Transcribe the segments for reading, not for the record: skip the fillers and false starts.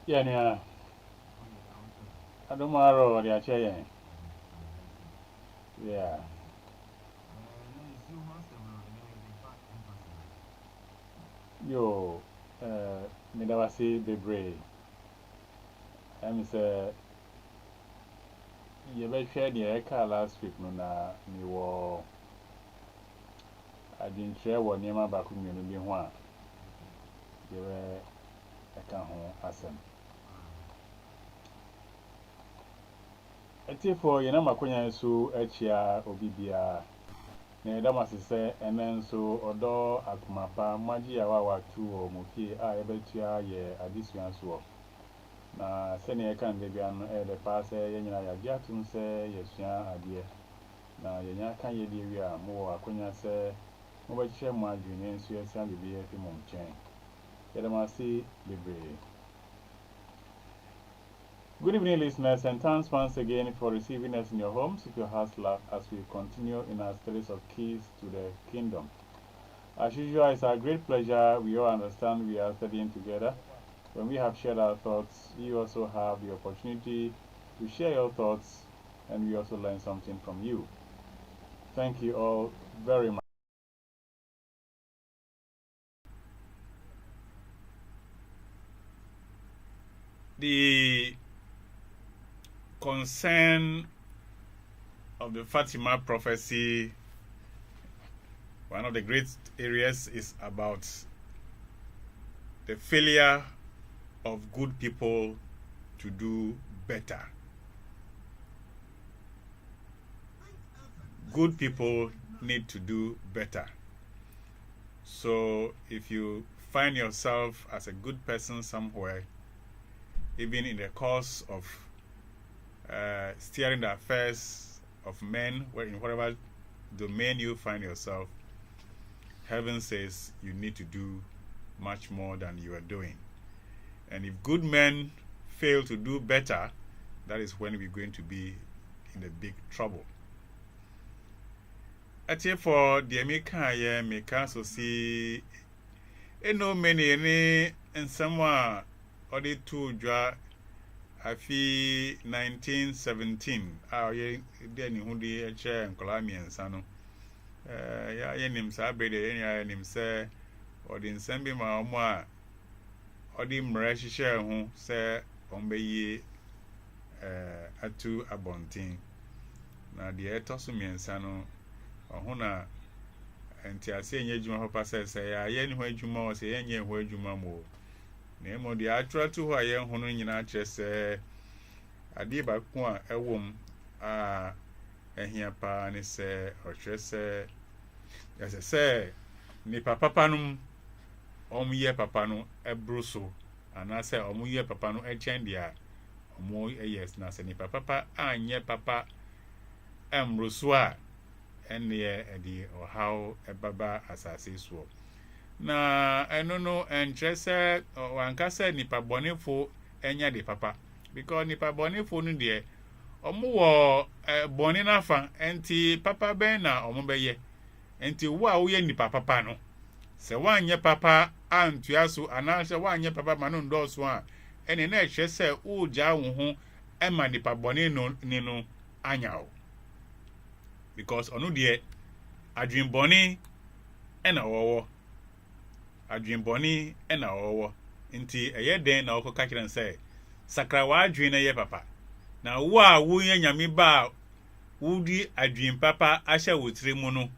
Yeah, I don't know the chair. Yeah. Yo, me da wasi bebre. I'm say you be share the car last week no na me wo I didn't share what niema ba ku mi no bi ho a ye we eka ho asem. Eti for ye na makonya so achia obibia na eda masese enen so odo akumapa maji ya wa watu o mufie a ebetua ye adisua so na sene ye kan bebia no e de pa se ye nyina ya dia tun se ye sua ade na ye nya kan ye die wi a mo akonya se mo ba hye mo adwene nso ye sia bebia fi mo nchen ye de ma si bebre. Good evening, listeners, and thanks once again for receiving us in your homes with your hearts laugh as we continue in our studies of keys to the kingdom. As usual, it's our great pleasure. We all understand we are studying together. When we have shared our thoughts, you also have the opportunity to share your thoughts, and we also learn something from you. Thank you all very much. The concern of the Fatima prophecy, one of the great areas is about the failure of good people to do better. Good people need to do better. So if you find yourself as a good person somewhere, even in the course of steering the affairs of men, in whatever domain you find yourself, heaven says you need to do much more than you are doing. And if good men fail to do better, that is when we're going to be in a big trouble. Ati for the American, make so see, no many any and someone or the two draw. Afi 1917 ye den hu di che nkolami ensano ya ye nim sa bede ya nim se odi nsem bi ma omo a odi mra hihye hu se ombeyi atu abontin na de etoso miensa no ohu na enti ase enye adwuma papa se ya ye ni ho adwuma o se ye nye ho adwuma mo na emo de atratu ho aye ho no nyina kire se ade ba ko a ewom a ehia pa ne se o kire se yase se ni papa no ye papa no ebruso ana se ye papa no echen dia yes na se ni papa anye papa emruso a ene edi o how ebaba asase so na eno no entrese wanka se nipa bonefo enya de papa because nipa bonefo no de omo wo boni na fa enti papa ben na omo beye enti wo a wo ye nipa papa no se wanye papa antua so ana se wanye papa ma no ndo so a ene na ehwe se wo ja wo ho ema nipa boni no ni no anya o because onu de adwin boni ena wowo adwinboni ena owo nti eye den na okoka kiran say sakra wa adwin na ye papa na wo a wo nya nyame ba wudi adwin papa ahya wotire mu no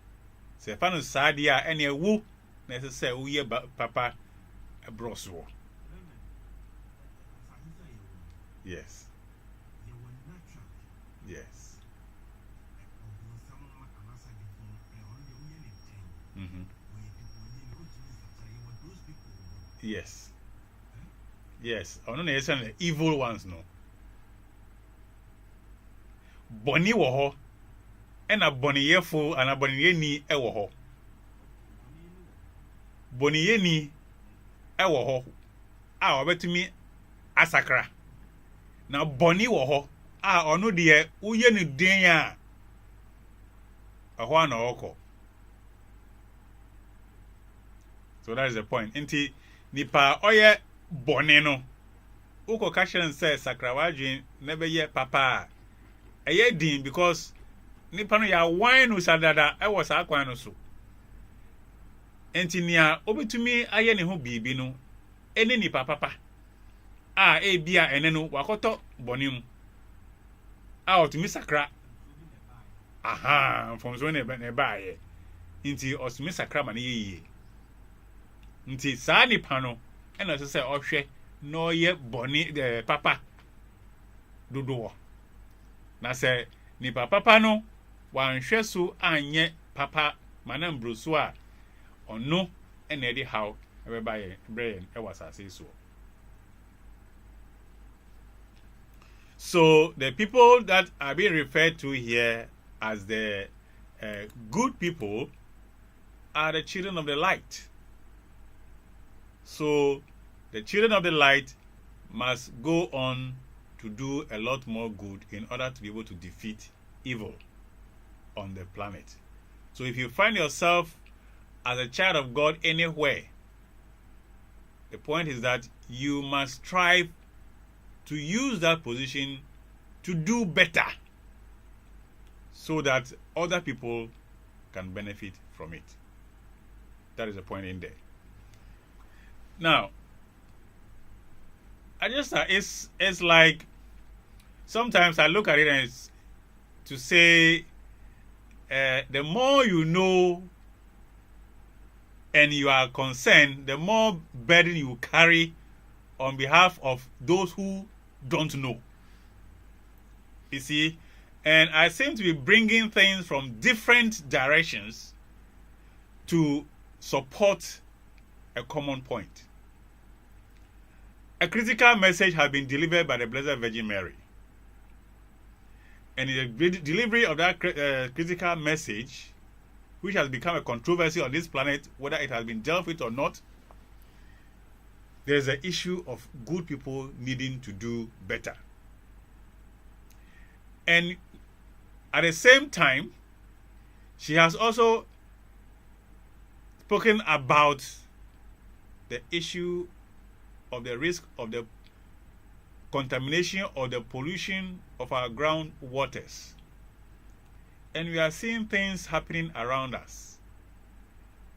se fa no saade a ene wu na se say wo ye papa broso. Yes. Yes. Mhm. Yes. Yes. Ono na yesen evil ones no. Boni wo ho. Ena boni yefo ana boni yeni e wo ho. Boni yeni e wo ho. A obetumi asakra. Na boni wo ho. A ono de uye ne den a ho na oko. So that is the point. Nti nipa oye boni no Uko kashiran says sakrawajin never yet papa. A ye din because Nipano ya wine usadada, I was aquano so. Entinia, obitumi aye ne ho bibi no, ene nipa papa. Bia enenu wakoto bonim. Otumi sakra. Aha, from so ne ba ye. Nti osumi sakra ma ne yiye. Nti saa nipa no, ena so say ohwe no ye boni papa dodo. Na say nipa papa no wanhwe so anye papa manambro so a ono ena edi how ebeba ye brain e wasase so. So the people that are being referred to here as the good people are the children of the light. So the children of the light must go on to do a lot more good in order to be able to defeat evil on the planet. So if you find yourself as a child of God anywhere, the point is that you must strive to use that position to do better so that other people can benefit from it. That is the point in there. Now, it's like sometimes I look at it and it's to say the more you know and you are concerned, the more burden you carry on behalf of those who don't know. You see, and I seem to be bringing things from different directions to support a common point. A critical message has been delivered by the Blessed Virgin Mary. And in the delivery of that critical message, which has become a controversy on this planet, whether it has been dealt with or not, there's an issue of good people needing to do better. And at the same time, she has also spoken about the issue of the risk of the contamination or the pollution of our groundwaters. And we are seeing things happening around us.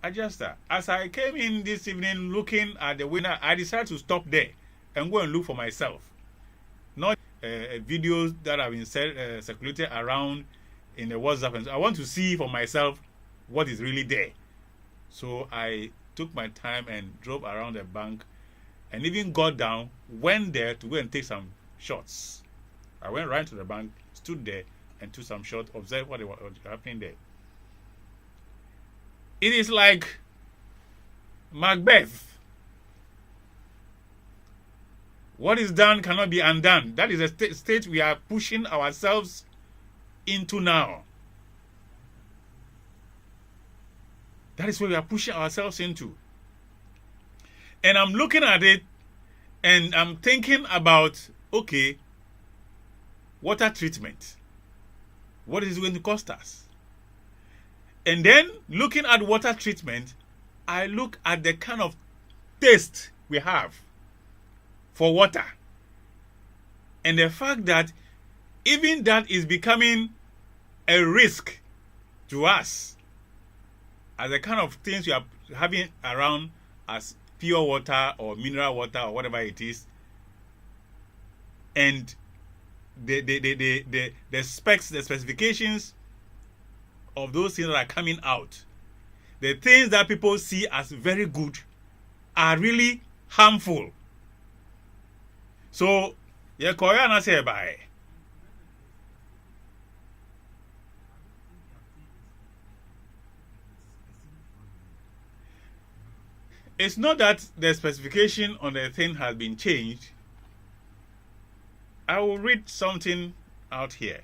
As I came in this evening looking at the winner, I decided to stop there and go and look for myself. Not videos that have been circulated around in the WhatsApp. And I want to see for myself what is really there. So I took my time and drove around the bank and even got down, went there to go and take some shots. I went right to the bank, stood there and took some shots, observed what was happening there. It is like Macbeth. What is done cannot be undone. That is a state we are pushing ourselves into now. That is what we are pushing ourselves into. And I'm looking at it and I'm thinking about, okay, water treatment. What is it going to cost us? And then looking at water treatment, I look at the kind of taste we have for water. And the fact that even that is becoming a risk to us as the kind of things we are having around as pure water or mineral water or whatever it is. And the specs, the specifications of those things that are coming out, the things that people see as very good are really harmful. So, yeah, Korea na say bye. It's not that the specification on the thing has been changed. I will read something out here.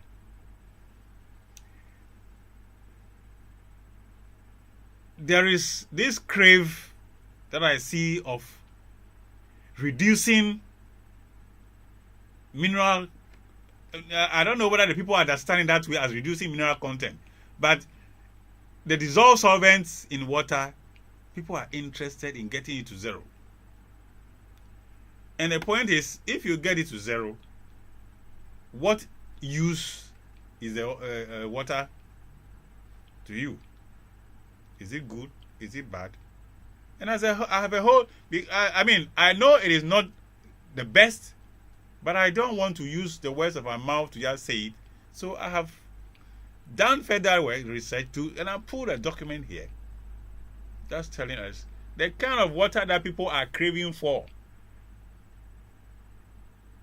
There is this crave that I see of reducing mineral. I don't know whether the people are understanding that way as reducing mineral content, but the dissolved solvents in water, people are interested in getting it to zero. And the point is, if you get it to zero, what use is the water to you? Is it good? Is it bad? And as I have a whole, I mean, I know it is not the best, but I don't want to use the words of my mouth to just say it. So I have done further research too, and I put a document here that's telling us the kind of water that people are craving for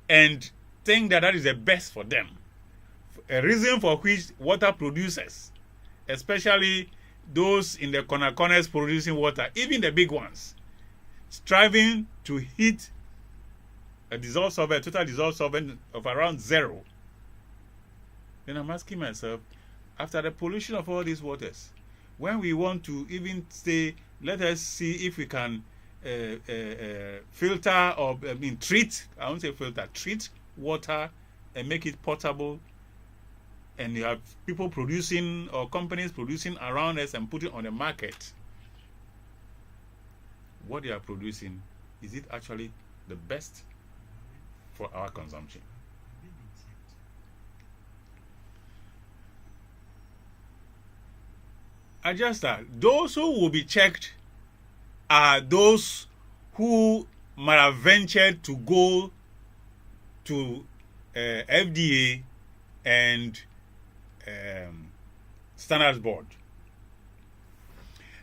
and think that is the best for them. A reason for which water producers, especially those in the corners producing water, even the big ones, striving to hit a dissolved solvent, total dissolved solvent of around zero. Then I'm asking myself, after the pollution of all these waters, when we want to even say, let us see if we can filter or treat, I won't say filter, treat water and make it potable, and you have people producing or companies producing around us and putting on the market. What they are producing, is it actually the best for our consumption? Just that those who will be checked are those who might have ventured to go to FDA and Standards Board.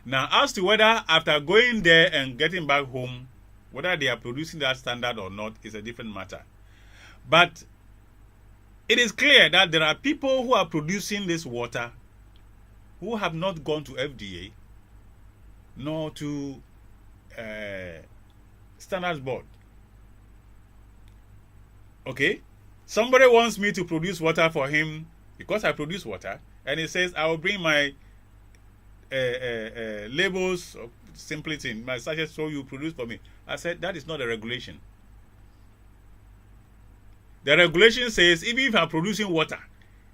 Now, as to whether after going there and getting back home, whether they are producing that standard or not is a different matter. But it is clear that there are people who are producing this water who have not gone to FDA nor to Standards Board. Okay? Somebody wants me to produce water for him because I produce water, and he says, I will bring my labels, or simply thing, my sachets, so you produce for me. I said, that is not a regulation. The regulation says, even if I'm producing water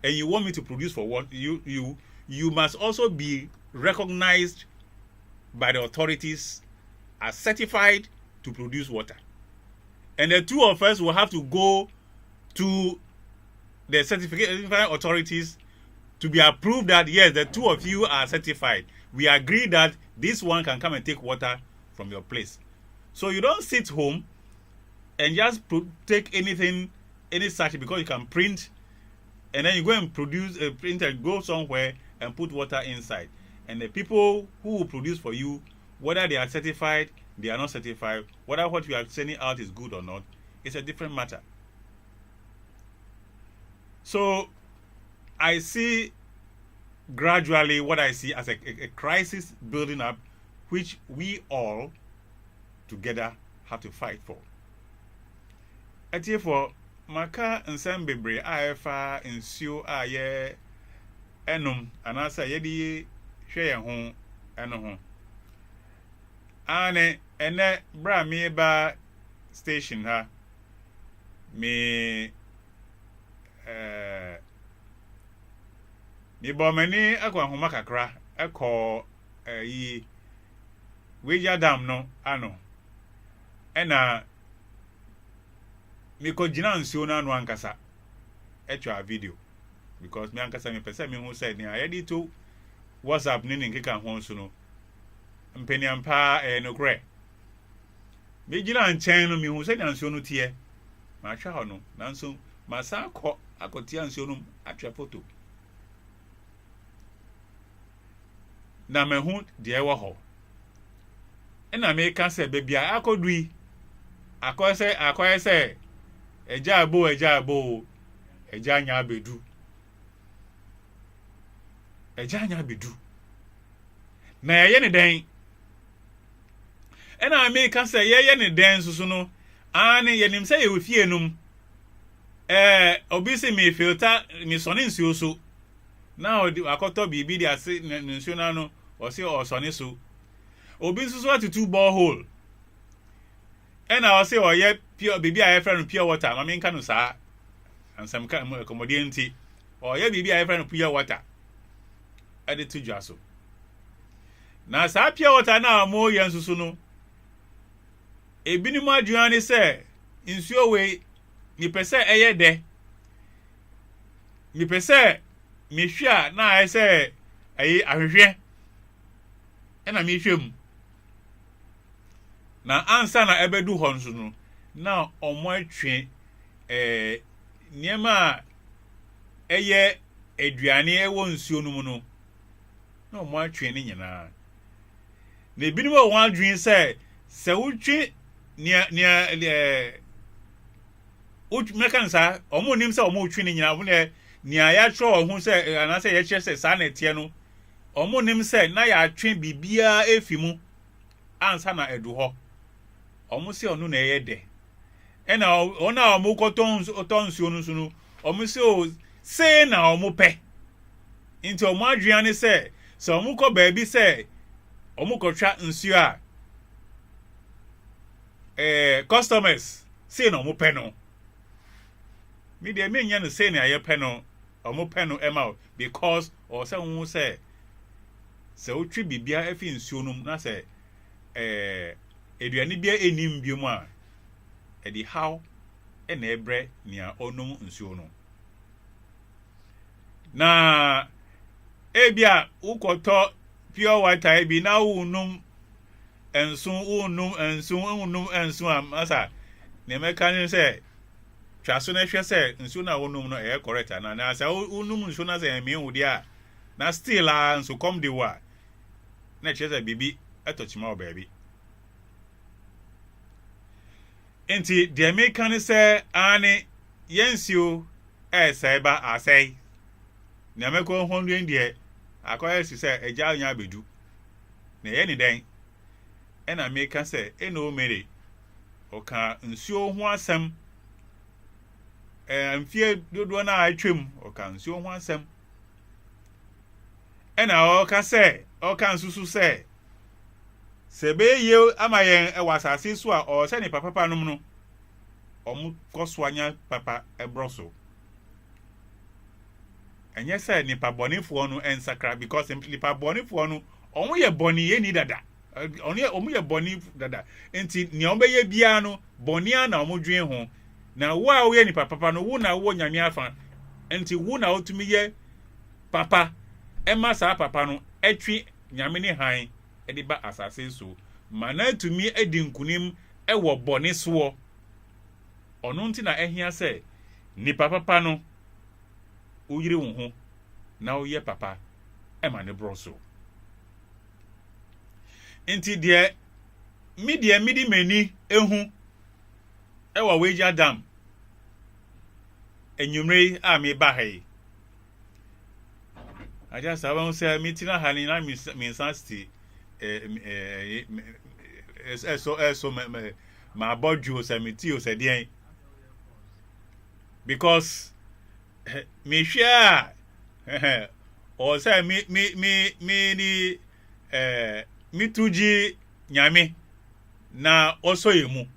and you want me to produce for what you must also be recognized by the authorities as certified to produce water. And the two of us will have to go to the certifying authorities to be approved that, yes, the two of you are certified. We agree that this one can come and take water from your place. So you don't sit home and just take anything, any sachet, because you can print, and then you go and produce a print and go somewhere and put water inside. And the people who will produce for you, whether they are certified, they are not certified, whether what you are sending out is good or not, it's a different matter. So I see gradually what I see as a crisis building up, which we all together have to fight for. For maka nsambebre afa nsio aye enum anasa yedi hwe ye ho eno ho ane ene bra me ba station ha me bomani akwa homa kakra ekọ yi weja dam no ano ena me ko jina nsuo na anu ankasa etwa video because me ankasa me pese me hu said ni ayedi to WhatsApp ni nkeka ho so no mpeniampa no kre me jina nchen no me hu said nsuo no tie ma hwa ho no nanso masa akotia nsuo no atwa photo na me hu de ewo ho ena me ka se bebia akodui akoyese eja abo eja anya abedu na ye ne den ena me ka se ye ne den susu no ani ye nim se ye ofie num obi se me filter me sone nsuo so na akoto bibi dia se nsuo na no o se o sone so obi susu atutu borehole ena o se o ye pure bibi a ye friend pure water ma me nka no saa ansam ka accommodating o ye bibi a ye friend pure water ade to dwaso na saa pure water na mo ye nsusu no ebinim adwuane se nsuo we mi pese eye de mi pese mi hwia na aye se ayi ahwehwe na mi hwem na ansa na ebedu ho nso no na omo atwe niema eye aduane ewo nsuo no mu no na omo atwe ne nyina na ebinim o wan adwin se wutwe nia mekansa omo nim se omo utwe ne nyina wo ne nia ya tro ho se anase ye kye se sa na tie no omo nim se na ya atwe bibia efimu ansa na edu ho omo se onu na eye de ena ona omo koton nsuo no so no omo se o se na omo pe nti omo adwiane se omo ko baabi se omo ko twa nsuo a customers se na omo pe no me dey me nya no se na aye pe no omo pe no ema because o se won se otwi bibia afi nsuo no na se eduane bia enim biom a edi how na ebre nia onum nsuo no na ebia ukoto pure water ebi na unum ensun amasa ne meka ni se twaso na hwe se nsuo na onum no e correct na sa unum nsuo na se emi wudi a na still a nso come the wa na chese bibi etochima obabi enti de meka ni se ani yensio saiba asai na meko hondu ndie akoye si se eja anya abedu na ye ni den na meka se eno mere oka nsuo ho asem amfie dodo na atwem oka nsuo ho asem na oka se oka nsusu se be ye amayen wasase so a o se ni papa nom no omu koso anya papa ebroso enye se ni pa bonifo no ensakra because simply pa bonifo no omu ye boni ye ni dada omu ye boni dada enti ni obeye bia no boni ana omu dwen ho na wo a wo ye ni papa no wo na wo nyame afa enti wo na otumi ye papa ema sa papa no etwi nyame ni han edi ba asase so mana tumi edi nkunim ewo boni so ono nti na ehia se ni papa no uyire wo ho na wo ye papa ema ne broso enti de midi mani ehu ewa weja dam enyumre a me ba hai aja saban se mitina hani na mi sansti eso ma boju se miti o se den because me share o say me ni mi tuji nyame na osoyemu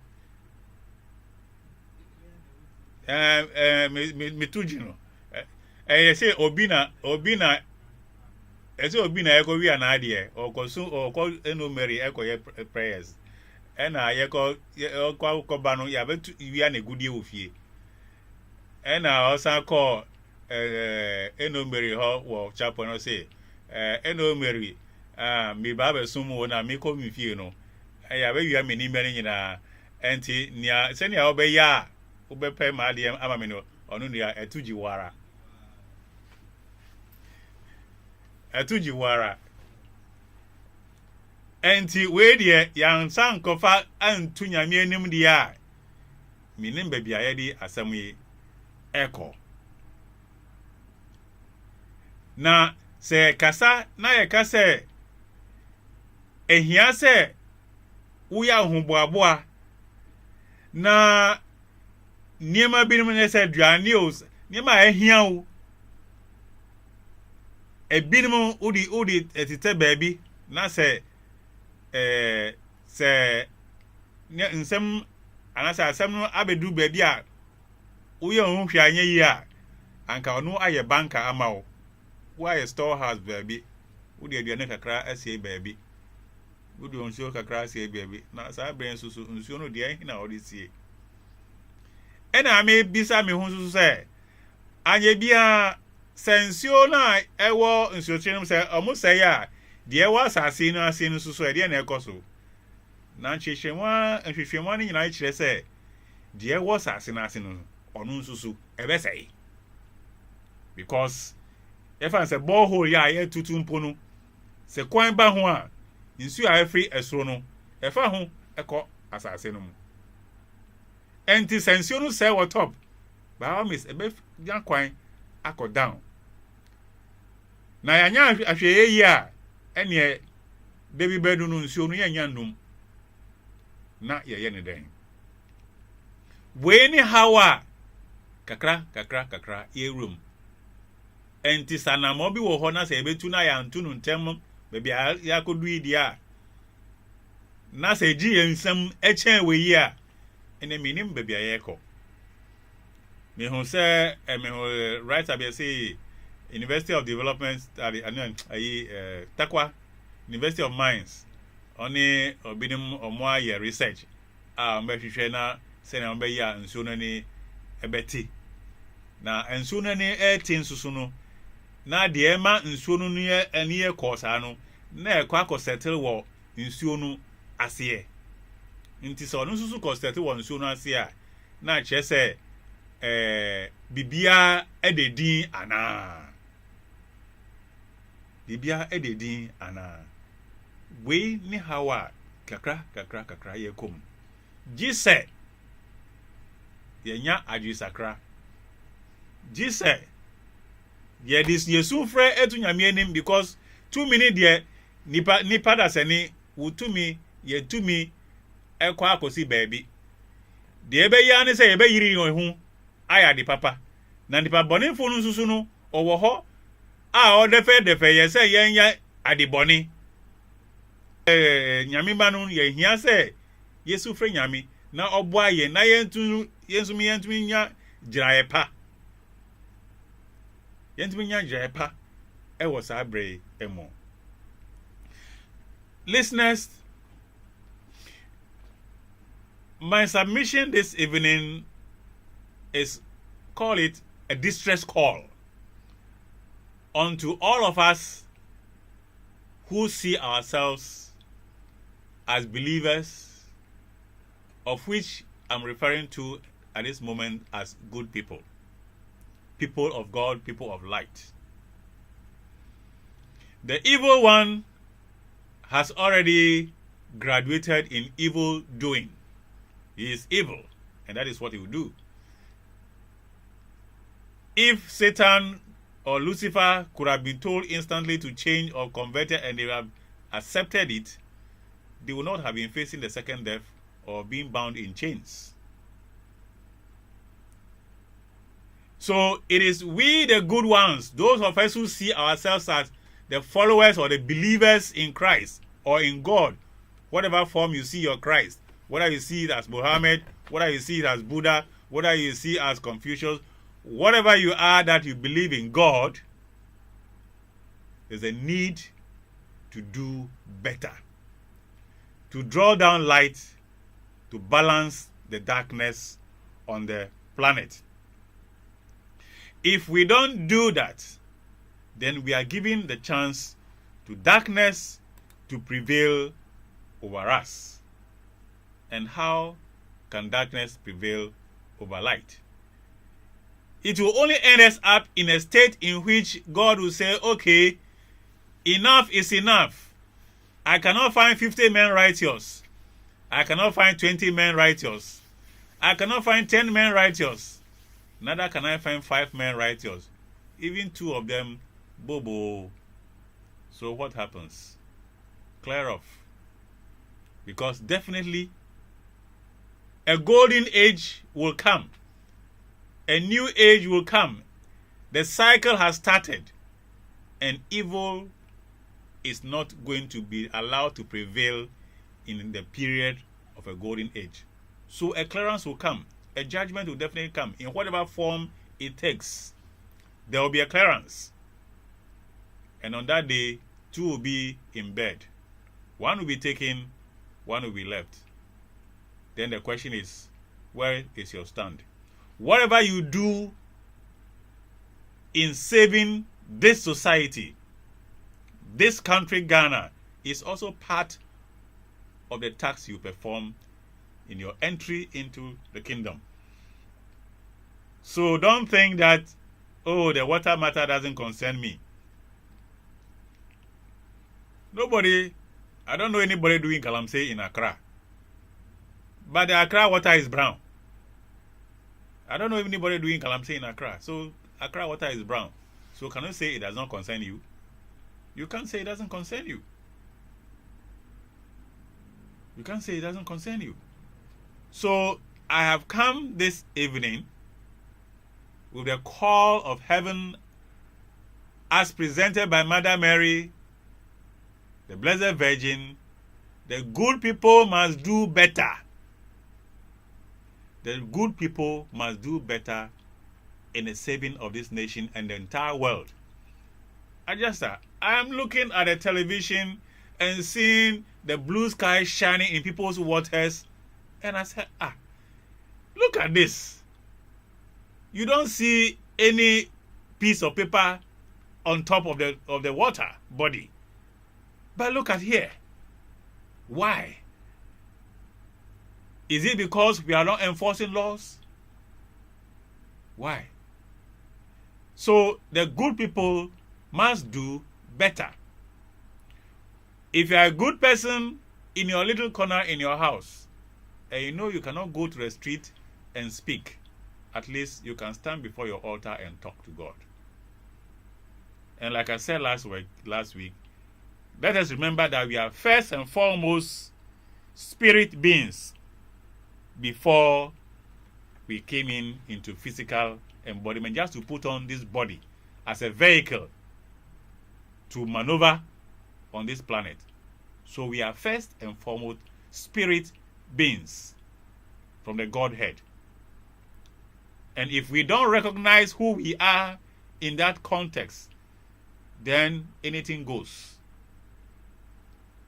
me tuji no say obi na ese obi na eko wi ana ade oko enomeri eko ye prayers ena ye ko ba no ya betu wi ana gudie ofie ena osa ko enomeri ho wo chapel no say enomeri mi ba be sumu na mi ko mi fie no ya be wi ameni meri nyina enti nia se nia obe ya obe pe ma ade ama me no onu nia etuji wara enti we de yan san kofa antu nyame anim de a minim ba bia ye di asam yi eko na se kasa na ye kasa ehia se uya huboaboa na niema binim ne se duane o niema ehia o ebinim udi etite baabi na se nsem anasa asem no abedu baabi a uye ohunhwe anya yi a anka ono aye banka ama wo wo aye storehouse baabi udi aduane kakra asie baabi udi onsuo kakra asie baabi na sa brand susu nsuo no de ahi na odi sie And I may be some who say, Anya bia sensio na ewo nsuochirim say almost say ya de was asase no ase no so de na ekoso na nhwehwemwa ni nyina kire say de was asase na ase no onu nsusu ebe say because if I say borehole ya ye tutu mpo no se kwan ba ho a nsu a free esoro no efa ho ekọ asase no mu enti sensio no say what top by all means ebe yan kwan akọ down na yanya ahwe yi a ene debi bedu no nsuo no yanya num na ye ne den we ni hawa kakra ye room enti sana mo bi wo ho na se ebetu na ya ntu no ntem bebi ya kodu idi a na se ji ensam echen we yi a ene minim bebi ayeko me who say me who right abi say University of Development study Takwa University of Mines oni obinim omo aye research mbehwehwe na se na mbe ya nsuo no ni ebeti na nsuo no ni eti nsusu no na de ema nsuo no ni ani e kosa no na ekwa ko settle wo nsuo no ase nti so no nsusu ko settle wo nsuo no ase a na che se bibia ededin ana bibia ededin ana we ni hawa kakra ye kom jise yenya adwisakra jise ye this yesu frɛ etu nyame anim because 2 minutes there nipa da sani wutumi ye tumi ekwa akosi baabi de ebe ya ne sɛ ebe yiri ho aya di papa na nipa bɔnefo no nsusu no ɔwɔ hɔ a ɔdefe ye sɛ yenya adibɔne nyame ba no ye hia sɛ yesu frɛ nyame na ɔboa ye na yentumi nya giraye pa yentumi nya giraye pa ɛwɔ saa bre emo listeners, my submission this evening is, call it a distress call unto all of us who see ourselves as believers, of which I'm referring to at this moment as good people, people of God, people of light. The evil one has already graduated in evil doing. He is evil, and that is what he will do. If Satan or Lucifer could have been told instantly to change or convert it and they have accepted it, they would not have been facing the second death or being bound in chains. So it is we, the good ones, those of us who see ourselves as the followers or the believers in Christ or in God, whatever form you see your Christ, whether you see it as Muhammad, whether you see it as Buddha, whether you see it as Confucius, whatever you are that you believe in God, there's a need to do better, to draw down light, to balance the darkness on the planet. If we don't do that, then we are giving the chance to darkness to prevail over us. And how can darkness prevail over light? It will only end us up in a state in which God will say, okay, enough is enough. I cannot find 50 men righteous. I cannot find 20 men righteous. I cannot find 10 men righteous. Neither can I find 5 men righteous. Even 2 of them, bobo. So what happens? Clear off. Because definitely a golden age will come. A new age will come. The cycle has started. And evil is not going to be allowed to prevail in the period of a golden age. So a clearance will come. A judgment will definitely come. In whatever form it takes, there will be a clearance. And on that day, 2 will be in bed. 1 will be taken, 1 will be left. Then the question is, where is your stand? whatever you do in saving this society, this country, Ghana, is also part of the tax you perform in your entry into the kingdom. So don't think that, oh, the water matter doesn't concern me. I don't know anybody doing Galamsey in Accra. But the Accra water is brown. I don't know anybody doing Galamsey in Accra. So Accra water is brown. So can you say it does not concern you? You can't say it doesn't concern you. You can't say it doesn't concern you. So I have come this evening with the call of heaven as presented by Mother Mary, the Blessed Virgin. The good people must do better. The good people must do better in the saving of this nation and the entire world. I am looking at the television and seeing the blue sky shining in people's waters, and I said, look at this. You don't see any piece of paper on top of the water body. But look at here. Why? Is it because we are not enforcing laws? Why? So the good people must do better. If you are a good person in your little corner in your house, and you know you cannot go to the street and speak, at least you can stand before your altar and talk to God. And like I said last week, let us remember that we are first and foremost spirit beings before we came into physical embodiment, just to put on this body as a vehicle to maneuver on this planet. So we are first and foremost spirit beings from the Godhead. And if we don't recognize who we are in that context, then anything goes.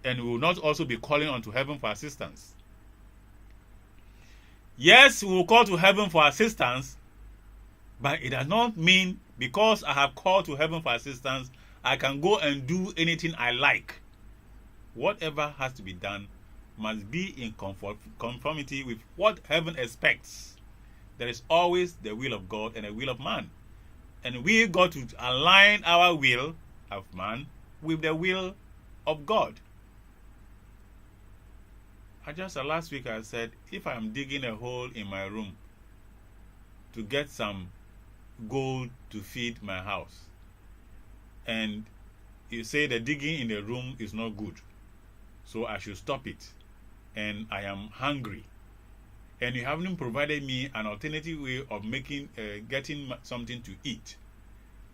And we will not also be calling unto heaven for assistance. Yes, we will call to heaven for assistance, but it does not mean because I have called to heaven for assistance, I can go and do anything I like. Whatever has to be done must be in conformity with what heaven expects. There is always the will of God and the will of man. And we got to align our will of man with the will of God. Last week I said, if I'm digging a hole in my room to get some gold to feed my house, and you say the digging in the room is not good, so I should stop it, and I am hungry, and you haven't provided me an alternative way of getting something to eat,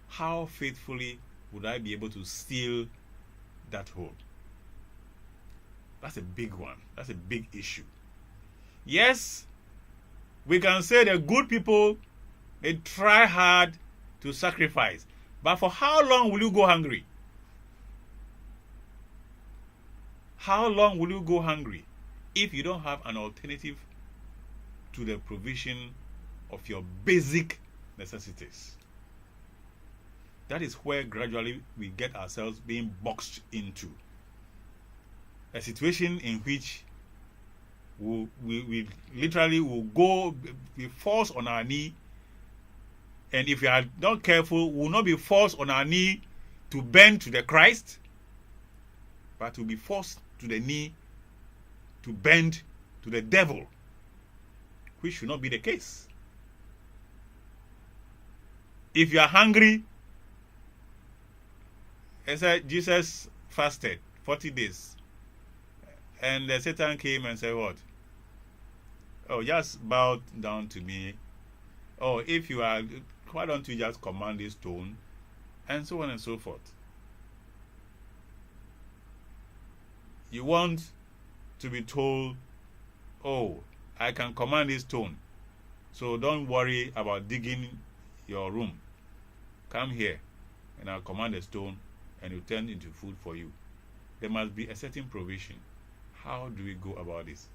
how faithfully would I be able to seal that hole? That's a big one. That's a big issue. Yes, we can say the good people, they try hard to sacrifice. But for how long will you go hungry? How long will you go hungry if you don't have an alternative to the provision of your basic necessities? That is where gradually we get ourselves being boxed into a situation in which we literally will be forced on our knee, and if we are not careful, we will not be forced on our knee to bend to the Christ, but to be forced to the knee to bend to the devil, which should not be the case. If you are hungry, as Jesus fasted 40 days. And the Satan came and said, what? Oh, just bow down to me. Oh, if you are, why don't you just command this stone? And so on and so forth. You want to be told, oh, I can command this stone, so don't worry about digging your room. Come here, and I'll command the stone, and it will turn into food for you. There must be a certain provision. How do we go about this?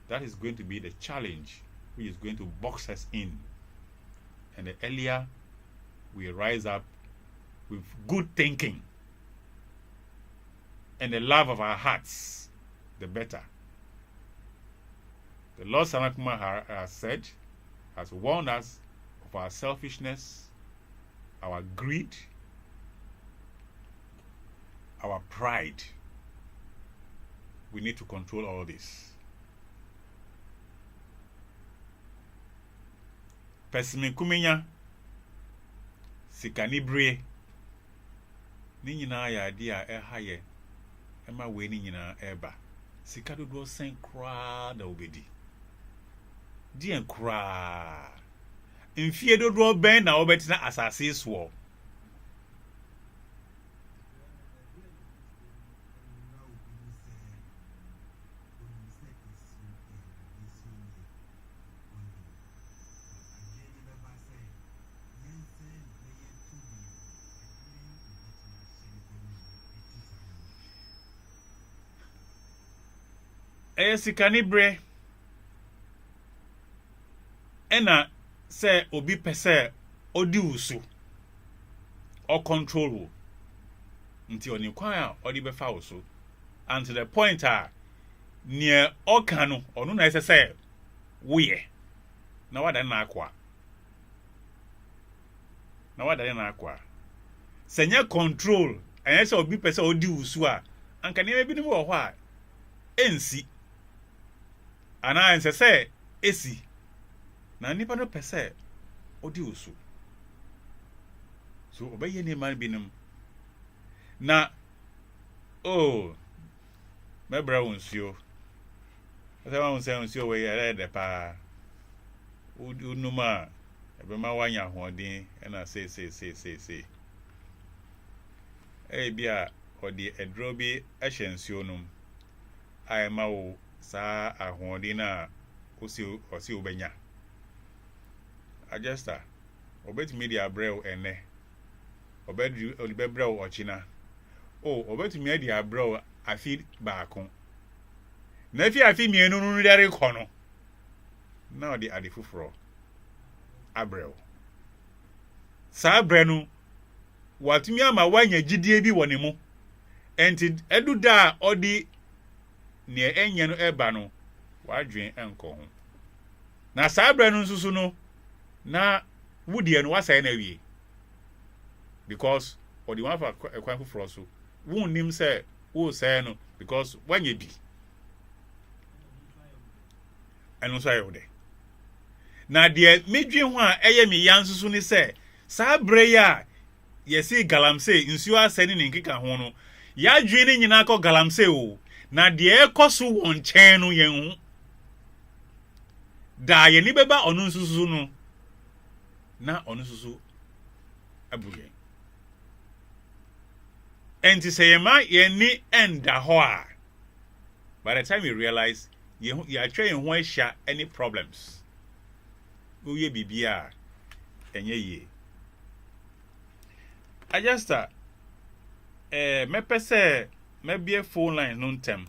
That is going to be the challenge which is going to box us in And the earlier we rise up with good thinking and the love of our hearts, the better. The Lord Sanakuma has warned us of our selfishness, our greed, our pride. We need to control all this. Pesimi kumenya sikanibre ni nyina ya ade a ɛha ɛma we ni nyina ɛba sika dodo sen kra da obedi di en kra mfie dodo ben na obetina asase so sikanibre ena se obi pese odi usu or control wo nti oni kwan a odi befa wo so and to the point a near okano onu na ese woye na wada na akwa senya control enya se obi pese odi usu a anka ne bi ni wo ho a ensi ana ense esi na nipa no pese odi usu so obeye ne man binum na mebra wonsuo ase wa wonsuo we yere de pa unuma ebe ma wanya hoden na say bia odi edrobi ehyensuo num ai ma wo sa ahoden na osi obenya adjuster obetumi dia brew ene obedru ochina obetumi dia brew afi baako na afi mienu nu dare kono na odi ade fufuro abrew sa brenu watumi ama wanya gidie bi wone mu enti eduda odi ne enye no eba no wadwen enko ho na sa brenu nsusu no na wudie no wasai na wie because odi wan fa ekwan fufuro so wunnim say wo say no because wanye bi eno so ayode na de medwen ho a eye me ya nsusu ni say sa bre ya yesi Galamsey nsuo asani ne nkeka ho no ya dwen ni nyina akọ Galamsey o na de ekoso won chen no yen ho da ye ni beba onu nsusu no na onu nsusu abuye enti seyema ye ni enda ho a by the time you realize you are trying ho ahia any problems uye bibia enye ye adjuster me pese me bie phone line no ntem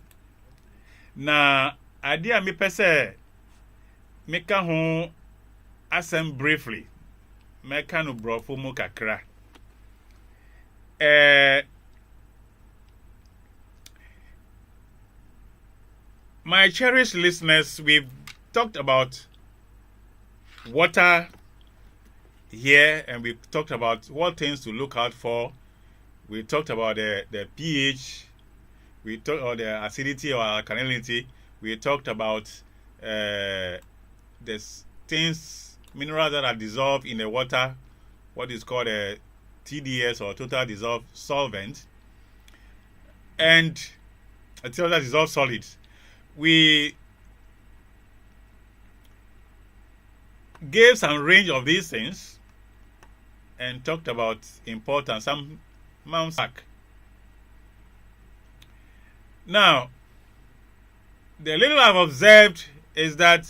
na ade a me pese me ka ho asem briefly me ka no brofo mu kakra my cherished listeners, we've talked about water here and we've talked about what things to look out for. We talked about the pH, we talked about the acidity or alkalinity, we talked about the things, minerals that are dissolved in the water, what is called a TDS or total dissolved solvent, and a total dissolved solids. We gave some range of these things and talked about importance some months back. Now, the little I've observed is that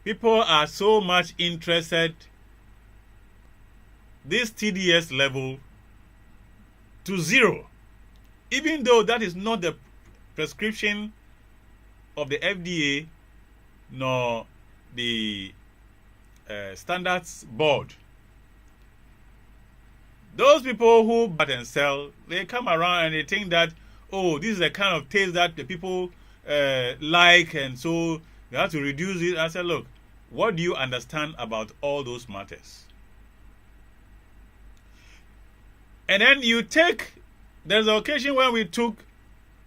people are so much interested this TDS level to 0, even though that is not the prescription of the FDA nor the standards board. Those people who buy and sell, they come around and they think that, oh, this is the kind of taste that the people like, and so they have to reduce it. I said, look, what do you understand about all those matters? And then you take, there's an occasion when we took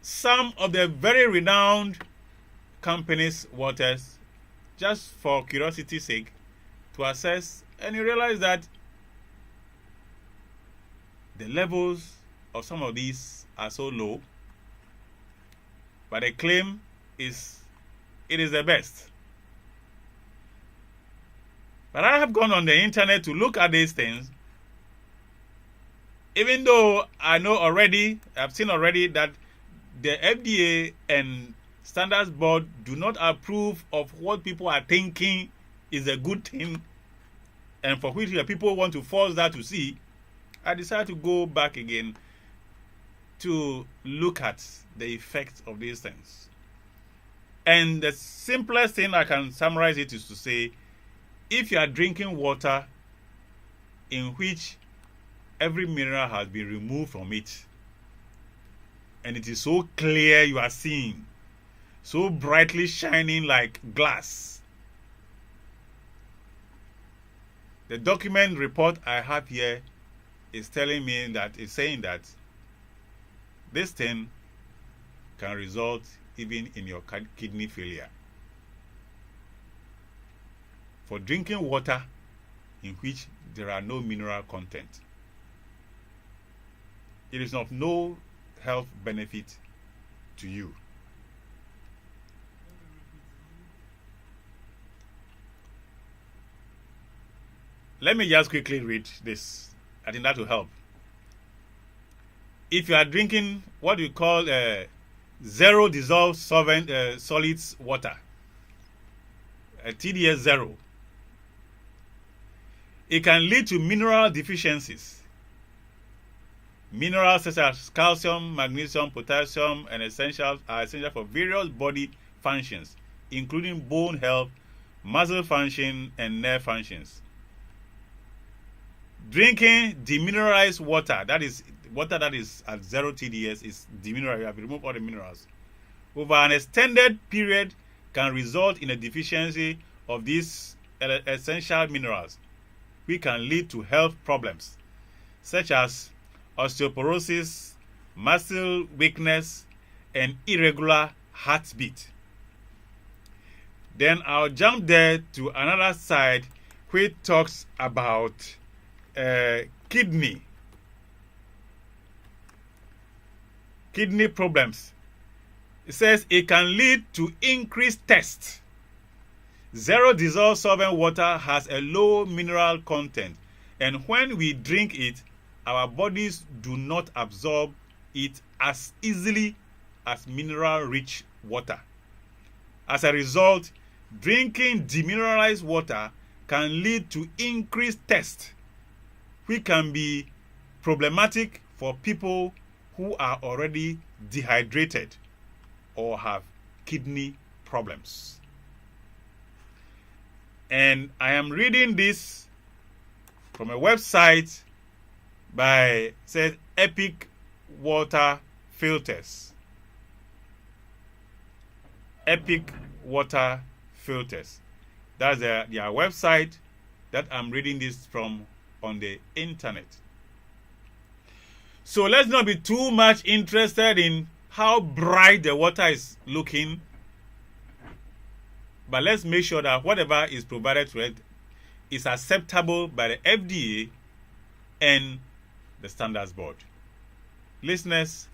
some of the very renowned companies' waters just for curiosity's sake to assess, and you realize that the levels of some of these are so low, but the claim is it is the best. But I have gone on the internet to look at these things, even though I know already, I've seen already that the FDA and Standards Board do not approve of what people are thinking is a good thing, and for which the people want to force that to see. I decided to go back again to look at the effects of these things. And the simplest thing I can summarize it is to say, if you are drinking water in which every mineral has been removed from it, and it is so clear you are seeing, so brightly shining like glass, the document report I have here is telling me that it's saying that this thing can result even in your kidney failure. For drinking water in which there are no mineral content, it is of no health benefit to you. Let me just quickly read this. I think that will help. If you are drinking what we call zero dissolved solvent solids water, TDS 0, it can lead to mineral deficiencies. Minerals such as calcium, magnesium, potassium, and essentials are essential for various body functions, including bone health, muscle function, and nerve functions. Drinking demineralized water, that is water that is at 0 TDS, is demineralized. You have removed all the minerals. Over an extended period can result in a deficiency of these essential minerals, which can lead to health problems such as osteoporosis, muscle weakness, and irregular heartbeat. Then I'll jump there to another side which talks about kidney problems. It says it can lead to increased thirst. Zero dissolved solvent water has a low mineral content, and when we drink it, our bodies do not absorb it as easily as mineral-rich water. As a result, drinking demineralized water can lead to increased thirst, which can be problematic for people who are already dehydrated or have kidney problems. And I am reading this from a website by, says, Epic Water Filters. Epic Water Filters. That's their website that I'm reading this from on the internet. So let's not be too much interested in how bright the water is looking, but let's make sure that whatever is provided to it is acceptable by the FDA and the Standards Board. Listeners,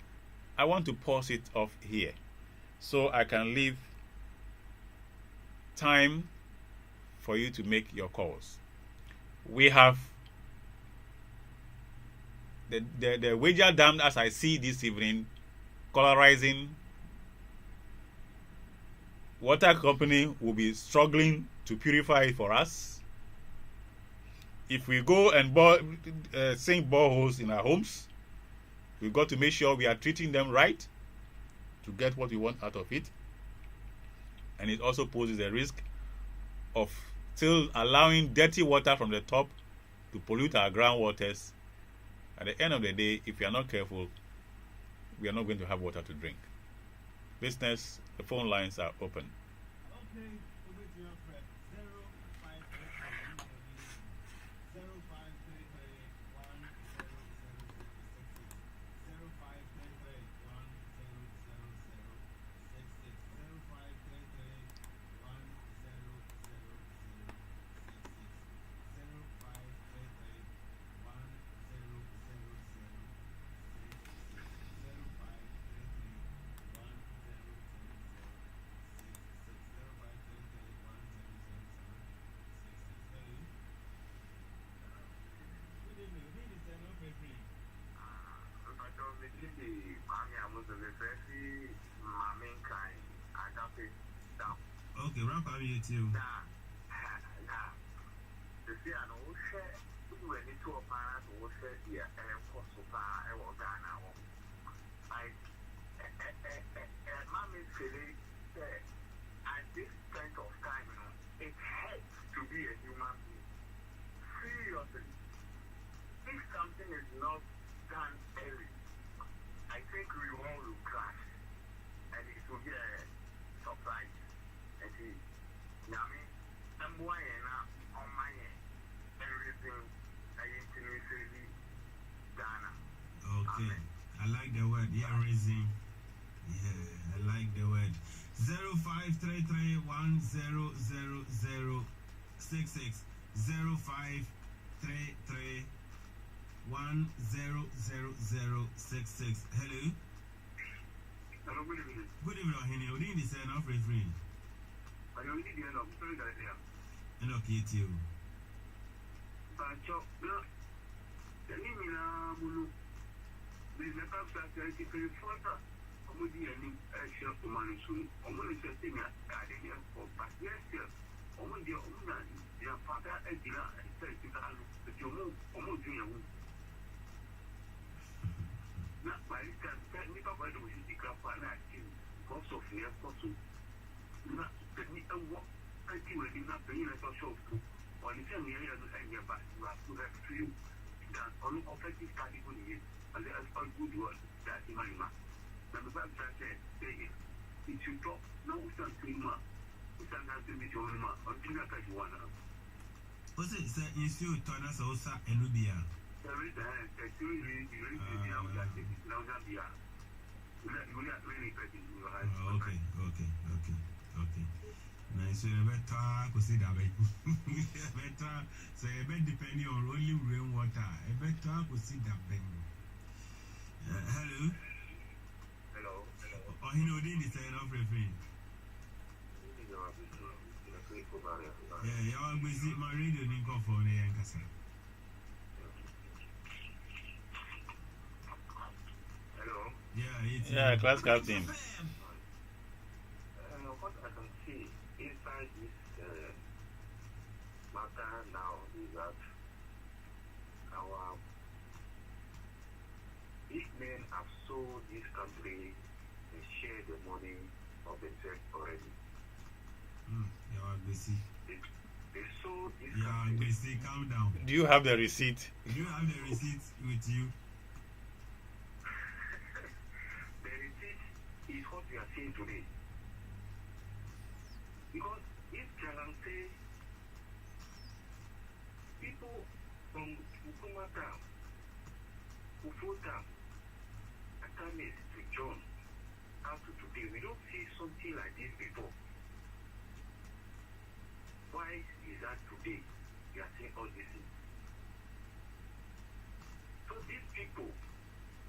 I want to pause it off here so I can leave time for you to make your calls. We have the wager dam, as I see this evening, colorizing. Water company will be struggling to purify it for us. If we go and sink boreholes in our homes, we've got to make sure we are treating them right to get what we want out of it. And it also poses a risk of still allowing dirty water from the top to pollute our groundwaters. At the end of the day, if we are not careful, we are not going to have water to drink. Listeners, the phone lines are open. Okay. Okay, wrap up here too. At this point of time, it hurts to be a human being. Seriously. If something is not done early, I think we all will crash. And it will be a surprise. And see, I'm worrying on my everything I intimately done. Okay. Amen. I like the word, raising. Yeah, I like the word. 0533 100066 0533 100066. Hello. Hello, good evening. Good evening, Henry. What did you say? Not free free. I don't need the end of the story that I have. And okay, too. But, the name in Mulu, there's a past that I keep a photo. I'm with the end of the money soon. I'm going to say, I didn't have but yes, sir. I'm with your own, your father, and dinner, and say, but you move, I'm with you. Not by this time, tell me about the way you can find out because of the apostle. Not tell me a walk until you not paying a social to, or you tell me I and your back, you have to have to you. That on offensive study good year, and there is a good word that in my mouth. Now, the Bible says, it should talk, no, something more. It's not to be your own mouth, until you want to. What's it? Is you turn us also a Nubia? There is a really now that we are. We're not really getting you. Okay. Nice. So you better consider better. So you better depending on only rainwater. You better consider them. Hello. Oh, he know this is enough refrain. Yeah, you are busy. My radio didn't go for the Yankasa. Hello. Yeah, class captain. What I can see inside this matter now is that our big men have sold this country and shared the money of themselves already. You are busy. They sold this country. You are busy. Calm down. Do you have the receipt? Do you have the receipt with you? Is what we are seeing today. Because if Galamsey, people from Ukuma town, Ufo town, Atamis to John, up to today, we don't see something like this before. Why is that today we are seeing all these things? So these people,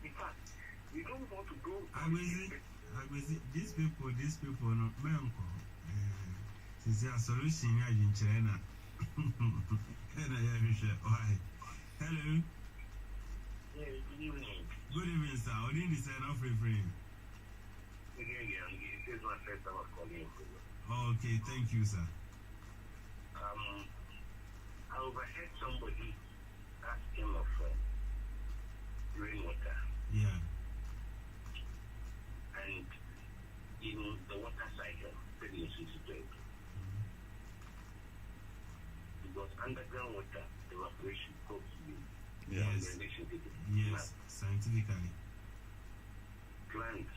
in fact, we don't want to go. These people, no, Manko. Since your solution in China. Hello. Good evening. Good evening, sir. What did you say? Not free frame. Good evening. This is my first time calling. Okay, thank you, sir. I overheard somebody asking of rainwater. Yeah. And in the water cycle, the electricity. underground water evaporation cause you. Yes. Yes, scientifically. Plants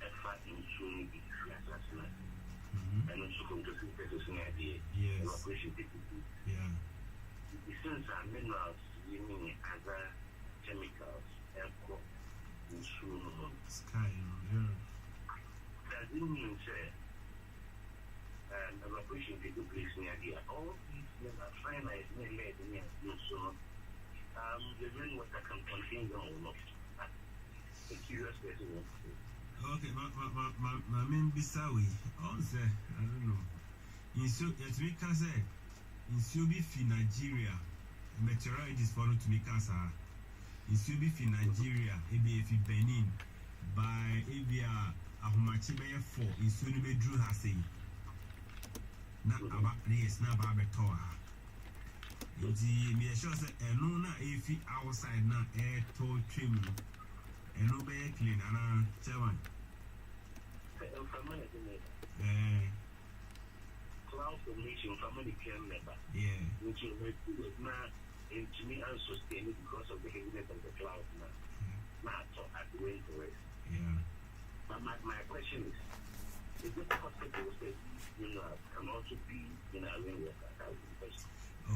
effort in soon be assassinate. And also photosynthesis in idea. Yes. Evaporation technique. Yeah. The essence are minerals, meaning other chemicals, air crop, and soon. Sky, yeah. That didn't mean say evaporation take place in idea. All these minerals finite in lead in so the rainwater can contain them or not. A curious person. Okay, my main bisawi. Also, I don't know. In so, as we can say, in Subi fi Nigeria, meteorologists follow to make us. In Subi fi Nigeria, fi Benin, by Abia Ahumachibe 4, in Sunube Drew Hase. Not about this, not about Betoa. The me sure say eno na efi outside na air to trim eno be clean ana chairman Cloud formation from the camera. yeah Which is not engineer and sustained because of the heaviness of the cloud now. Not so at the way to rest. yeah But my question is it possible that can also be in a rainwater? That would be the question.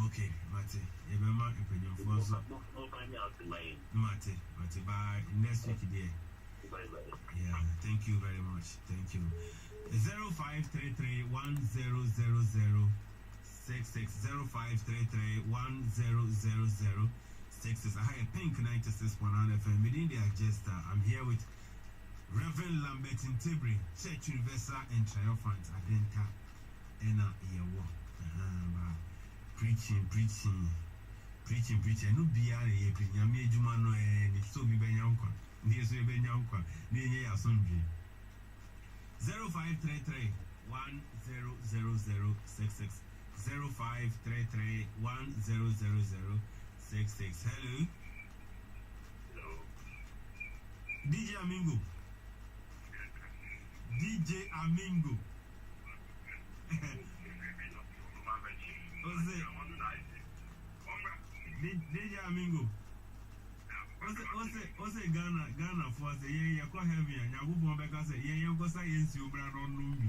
okay mate yebema empenyo fuaso We'll find out in my end. mate by next week there. Bye. Yeah, thank you very much. Thank you. 0533 0533 I have a pink 96.9 FM. Within the agenda, I'm here with Reverend Lambert in Tibri, Church Universal and Triumphant Adenta Ena Iyawo. Preaching. No be a Yami Jumano and so be Benyankon. Near so Benyankon, near Yasundri. 0533 100066 0533 100066. Hello. DJ Amingo. DJ Amingo. What's Ghana for the year you heavy and you won't because you go science you brand on Lumbi.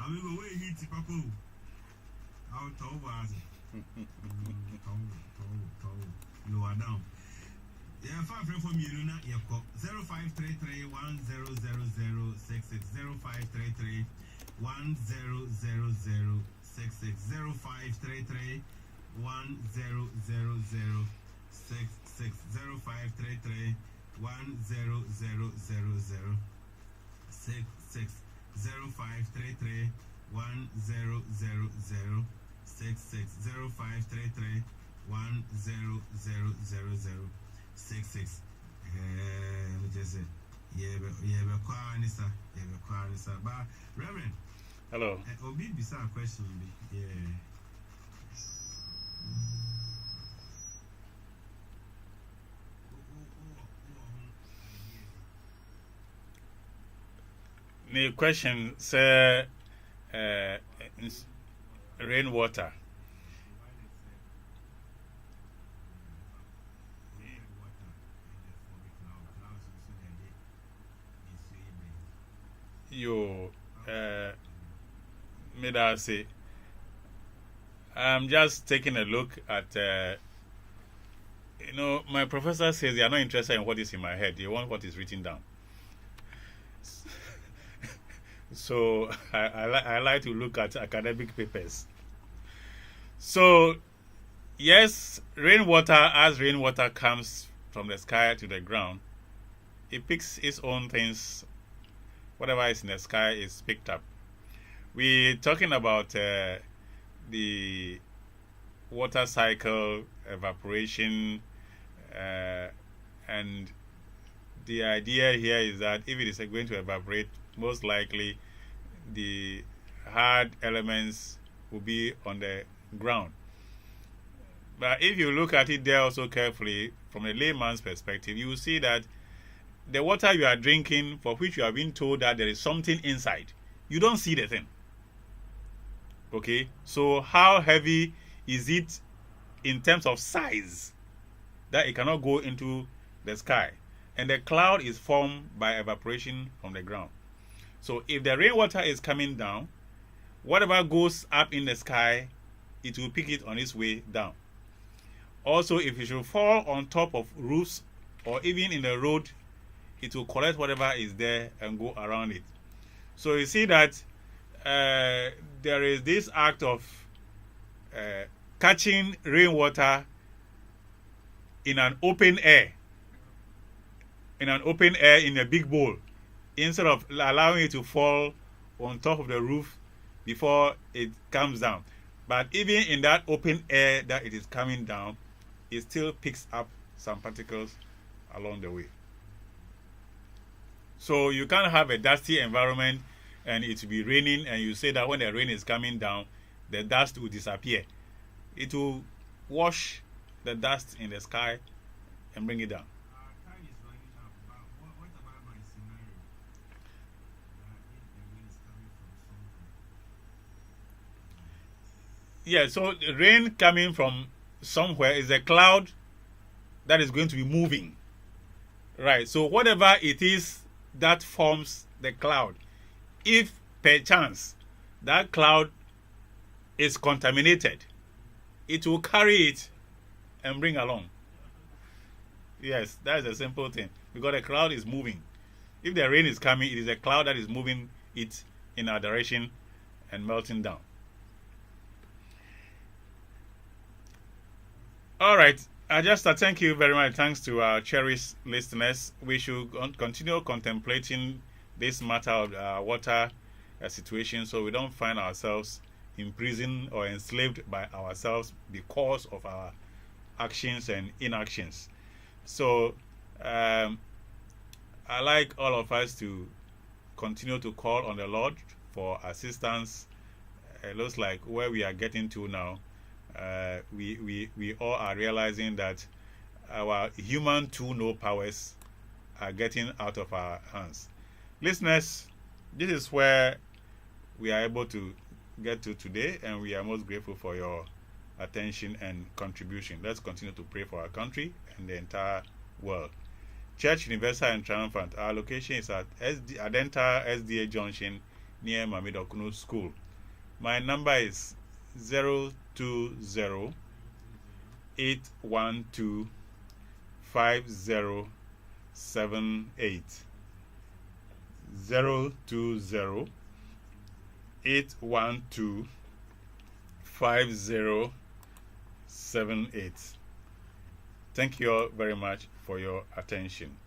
Amigo, where he Tipaco? Out over. Lower down. Yeah, far from you, not your cop. 0533 100066 0533 100066 0533 100066 0533 100066 0533 100066 0533 100066. Just say, yeah, but Reverend. Hello. Obi bisa question, yeah. The question say rainwater. You made us say. I'm just taking a look at. My professor says they are not interested in what is in my head. They want what is written down. So I like to look at academic papers. So yes, as rainwater comes from the sky to the ground, it picks its own things. Whatever is in the sky is picked up. We're talking about the water cycle, evaporation, and the idea here is that if it is going to evaporate, most likely the hard elements will be on the ground. But if you look at it there also carefully, from a layman's perspective, you will see that the water you are drinking, for which you have been told that there is something inside, you don't see the thing. Okay, so how heavy is it in terms of size that it cannot go into the sky? And the cloud is formed by evaporation from the ground. So if the rainwater is coming down, whatever goes up in the sky, it will pick it on its way down. Also, if it should fall on top of roofs or even in the road, it will collect whatever is there and go around it. So you see that there is this act of catching rainwater in an open air, in a big bowl, instead of allowing it to fall on top of the roof before it comes down. But even in that open air that it is coming down, it still picks up some particles along the way. So you can't have a dusty environment and it will be raining, and you say that when the rain is coming down, the dust will disappear. It will wash the dust in the sky and bring it down. Time is running out, but what about my scenario? If the rain is coming from somewhere. Yeah, so the rain coming from somewhere is a cloud that is going to be moving. Right, so whatever it is that forms the cloud, if perchance that cloud is contaminated, it will carry it and bring along. Yes, that is a simple thing, because the cloud is moving. If the rain is coming, it is a cloud that is moving it in our direction and melting down. All right, thank you very much. Thanks to our cherished listeners. We should continue contemplating this matter of water situation, so we don't find ourselves imprisoned or enslaved by ourselves because of our actions and inactions. So I like all of us to continue to call on the Lord for assistance. It looks like where we are getting to now, we all are realizing that our human tool-no powers are getting out of our hands. Listeners, this is where we are able to get to today, and we are most grateful for your attention and contribution. Let's continue to pray for our country and the entire world. Church Universal and Triumphant. Our location is at Adenta SDA Junction near Mamidokunu School. My number is 020 812 5078. 020 812 5078. Thank you all very much for your attention.